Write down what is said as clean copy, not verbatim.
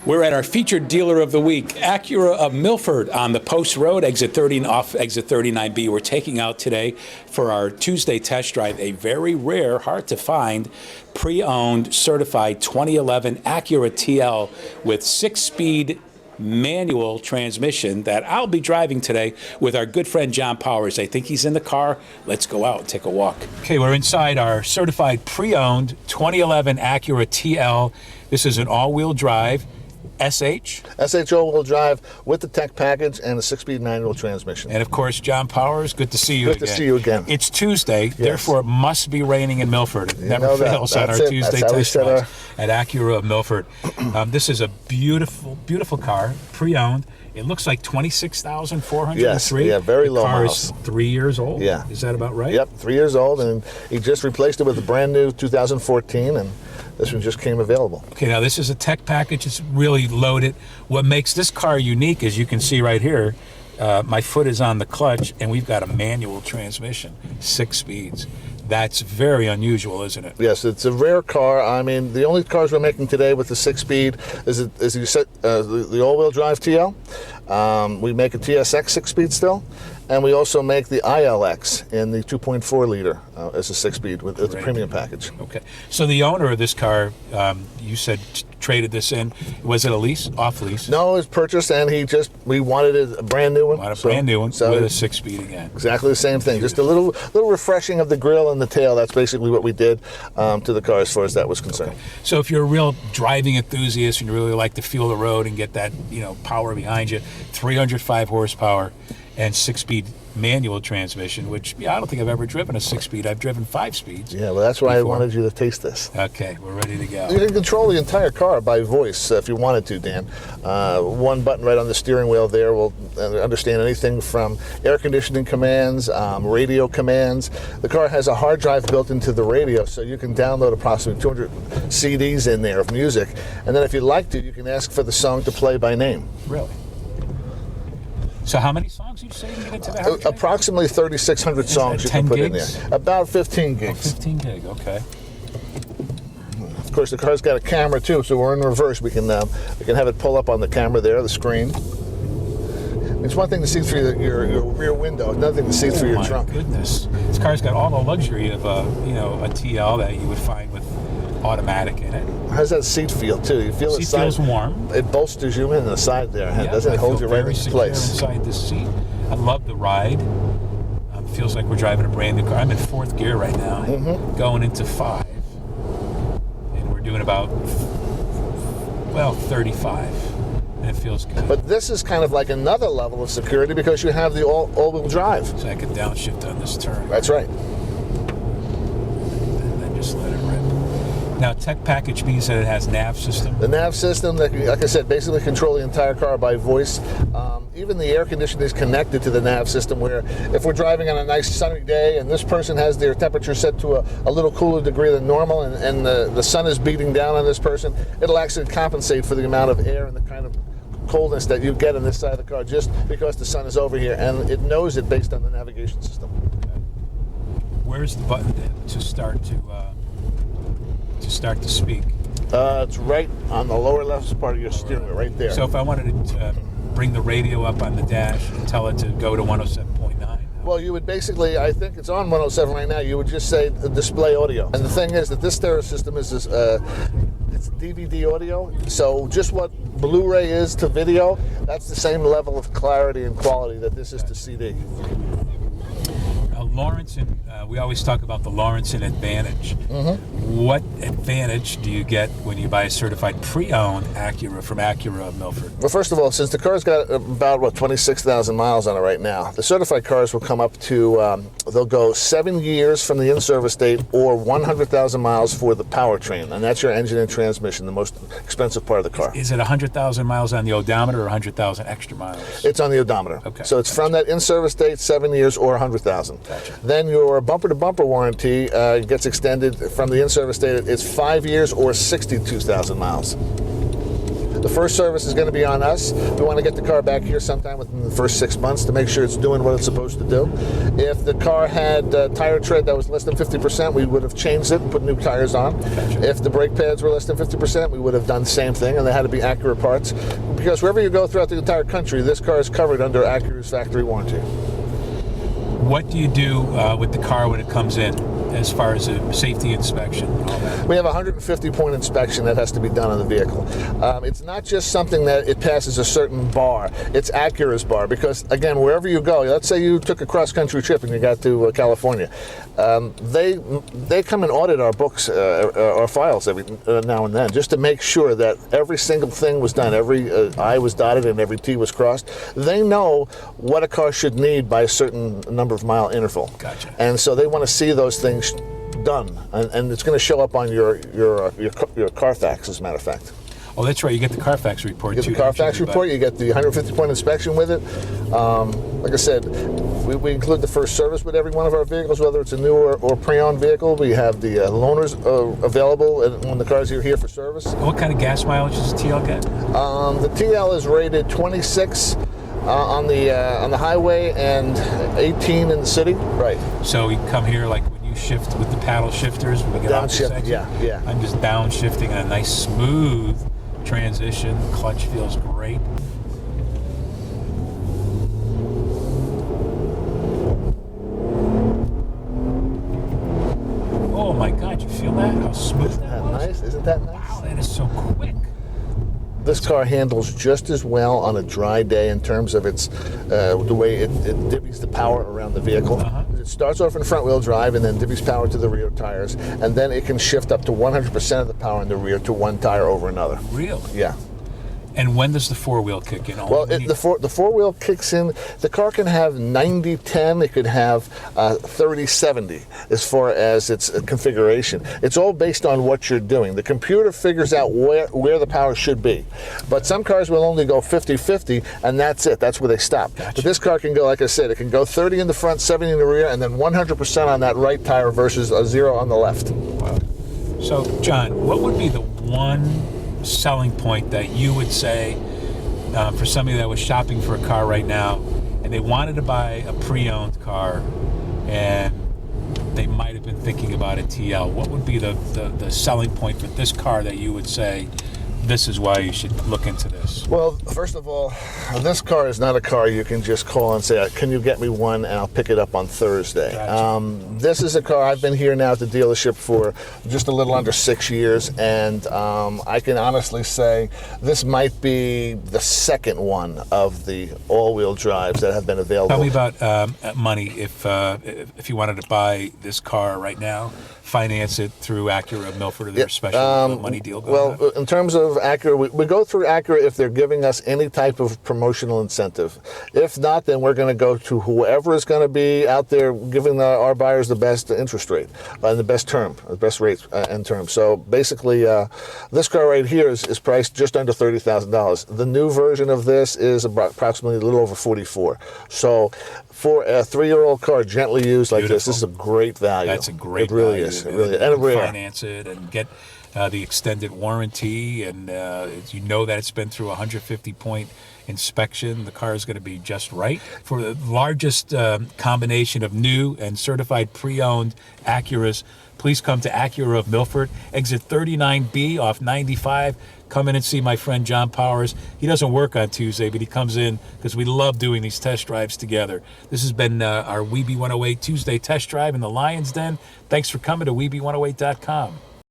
We're at our featured dealer of the week, Acura of Milford on the Post Road, exit 30 and off exit 39B. We're taking out today for our Tuesday test drive a very rare, hard to find, pre-owned, certified 2011 Acura TL with 6-speed manual transmission that I'll be driving today with our good friend John Powers. I think he's in the car. Let's go out and take a walk. Okay, we're inside our certified pre-owned 2011 Acura TL. This is an all-wheel drive. SH all-wheel drive with the tech package and a 6-speed manual transmission. And of course, John Powers, good to see you again. Good to see you again. It's Tuesday, yes. Therefore it must be raining in Milford. It never fails on our Tuesday test drives at Acura of Milford. This is a beautiful, beautiful car, pre-owned. It looks like 26,403. Yes, yeah, very low miles. The car is 3 years old. Yeah. Is that about right? Yep, 3 years old, and he just replaced it with a brand new 2014, and this one just came available. Okay, now this is a tech package. It's really loaded. What makes this car unique, as you can see right here, my foot is on the clutch, and we've got a manual transmission, 6 speeds. That's very unusual, isn't it? Yes, it's a rare car. I mean, the only cars we're making today with the 6-speed is you said, the all-wheel drive TL. We make a TSX 6-speed still, and we also make the ILX in the 2.4 liter as a 6-speed with the premium package. Okay, so the owner of this car, you said traded this in. Was it a lease, off lease? No, it was purchased, and we wanted a brand new one. Wanted a brand new one with a 6-speed again. Exactly the same thing. Beautiful. Just a little refreshing of the grille and the tail. That's basically what we did to the car as far as that was concerned. Okay. So if you're a real driving enthusiast and you really like to feel the road and get that power behind you, 305 horsepower and 6-speed manual transmission, which I don't think I've ever driven a 6-speed. I've driven 5 speeds. Yeah, well, that's why I wanted you to taste this. Okay, we're ready to go. You can control the entire car by voice if you wanted to, Dan. One button right on the steering wheel there will understand anything from air conditioning commands, radio commands. The car has a hard drive built into the radio, so you can download approximately 200 CDs in there of music. And then if you'd like to, you can ask for the song to play by name. Really? So how many songs did you say you can get into that? Approximately 3,600 songs you can put gigs? In there. About 15 gigs. 15 gig, okay. Of course, the car's got a camera too, so we're in reverse. We can have it pull up on the camera there, the screen. It's one thing to see through your rear window, another thing to see through your trunk. Oh my goodness! This car's got all the luxury of a TL that you would find with automatic in it. How's that seat feel too? You feel the seat feels warm. It bolsters you in the side there. Yeah, doesn't it hold you right into place? Inside the seat. I love the ride. Feels like we're driving a brand new car. I'm in 4th gear right now, going into 5, and we're doing about 35, and it feels good. But this is kind of like another level of security because you have the all-wheel drive. So I can downshift on this turn. That's right. And then just let it rip. Now, tech package means that it has nav system? The nav system, like I said, basically control the entire car by voice. Even the air conditioning is connected to the nav system where if we're driving on a nice sunny day and this person has their temperature set to a little cooler degree than normal and the sun is beating down on this person, it'll actually compensate for the amount of air and the kind of coldness that you get on this side of the car just because the sun is over here, and it knows it based on the navigation system. Okay. Where's the button to start to speak? It's right on the lower left part of your steering wheel, right there. So if I wanted to bring the radio up on the dash and tell it to go to 107.9? Well, you would basically, I think it's on 107 right now, you would just say display audio. And the thing is that this stereo system is it's DVD audio, so just what Blu-ray is to video, that's the same level of clarity and quality that this is to CD. Lawrenson, we always talk about the Lawrenson advantage. What advantage do you get when you buy a certified pre-owned Acura from Acura of Milford? Well, first of all, since the car's got about 26,000 miles on it right now, the certified cars will come up to they'll go 7 years from the in-service date or 100,000 miles for the powertrain, and that's your engine and transmission, the most expensive part of the car. Is it 100,000 miles on the odometer or 100,000 extra miles? It's on the odometer. Okay. So it's from that in-service date, 7 years or 100,000. Gotcha. Then your bumper-to-bumper warranty gets extended from the in-service date. It's 5 years or 62,000 miles. The first service is going to be on us. We want to get the car back here sometime within the first 6 months to make sure it's doing what it's supposed to do. If the car had tire tread that was less than 50%, we would have changed it and put new tires on. Gotcha. If the brake pads were less than 50%, we would have done the same thing, and they had to be Acura parts. Because wherever you go throughout the entire country, this car is covered under Acura's factory warranty. What do you do with the car when it comes in, as far as a safety inspection and all that? We have a 150-point inspection that has to be done on the vehicle. It's not just something that it passes a certain bar. It's Acura's bar because, again, wherever you go, let's say you took a cross-country trip and you got to California, they come and audit our books, our files every now and then, just to make sure that every single thing was done, every I was dotted and every T was crossed. They know what a car should need by a certain number of mile interval. Gotcha. And so they want to see those things done, and it's going to show up on your Carfax, as a matter of fact. Oh, that's right. You get the Carfax report, You too. get the Carfax report, you get the 150-point inspection with it. Like I said, we include the first service with every one of our vehicles, whether it's a new or pre-owned vehicle. We have the loaners available when the cars are here for service. What kind of gas mileage does the TL get? The TL is rated 26 on the highway and 18 in the city. Right. So you come here like when you shift with the paddle shifters when we get off the Downshift, section? yeah. I'm just downshifting on a nice smooth transition. Clutch feels great. Oh my God, you feel that? How smooth Isn't that that was? nice? Isn't that nice? Wow, that is so quick. This car handles just as well on a dry day in terms of its the way it divvies the power around the vehicle. It starts off in front-wheel drive and then divvies power to the rear tires, and then it can shift up to 100% of the power in the rear to one tire over another. Really? Yeah. And when does the four-wheel kick in? Well, the four-wheel kicks in. The car can have 90-10. It could have 30-70 as far as its configuration. It's all based on what you're doing. The computer figures out where the power should be. But some cars will only go 50-50, and that's it. That's where they stop. Gotcha. But this car can go, like I said, it can go 30 in the front, 70 in the rear, and then 100% on that right tire versus a 0 on the left. Wow. So, John, what would be the one selling point that you would say for somebody that was shopping for a car right now and they wanted to buy a pre-owned car and they might have been thinking about a TL? What would be the selling point for this car that you would say, this is why you should look into this? Well, first of all, this car is not a car you can just call and say, can you get me one and I'll pick it up on Thursday. Gotcha. This is a car, I've been here now at the dealership for just a little under 6 years, and I can honestly say this might be the second one of the all-wheel drives that have been available. Tell me about money. If you wanted to buy this car right now, finance it through Acura of Milford, or their special money deal going on? Well, in terms of Acura, we go through Acura if they're giving us any type of promotional incentive. If not, then we're going to go to whoever is going to be out there giving our buyers the best interest rate and the best term, the best rates and terms. So basically, this car right here is priced just under $30,000. The new version of this is approximately a little over $44,000. So for a 3-year-old car gently used like this is a great value. That's a great It really value. is. It really is. And rare. Finance it and get the extended warranty, and you know that it's been through a 150-point inspection. The car is going to be just right. For the largest combination of new and certified pre-owned Acuras, please come to Acura of Milford, exit 39B off 95. Come in and see my friend John Powers. He doesn't work on Tuesday, but he comes in because we love doing these test drives together. This has been our WEBE 108 Tuesday test drive in the Lions Den. Thanks for coming to WEBE108.com.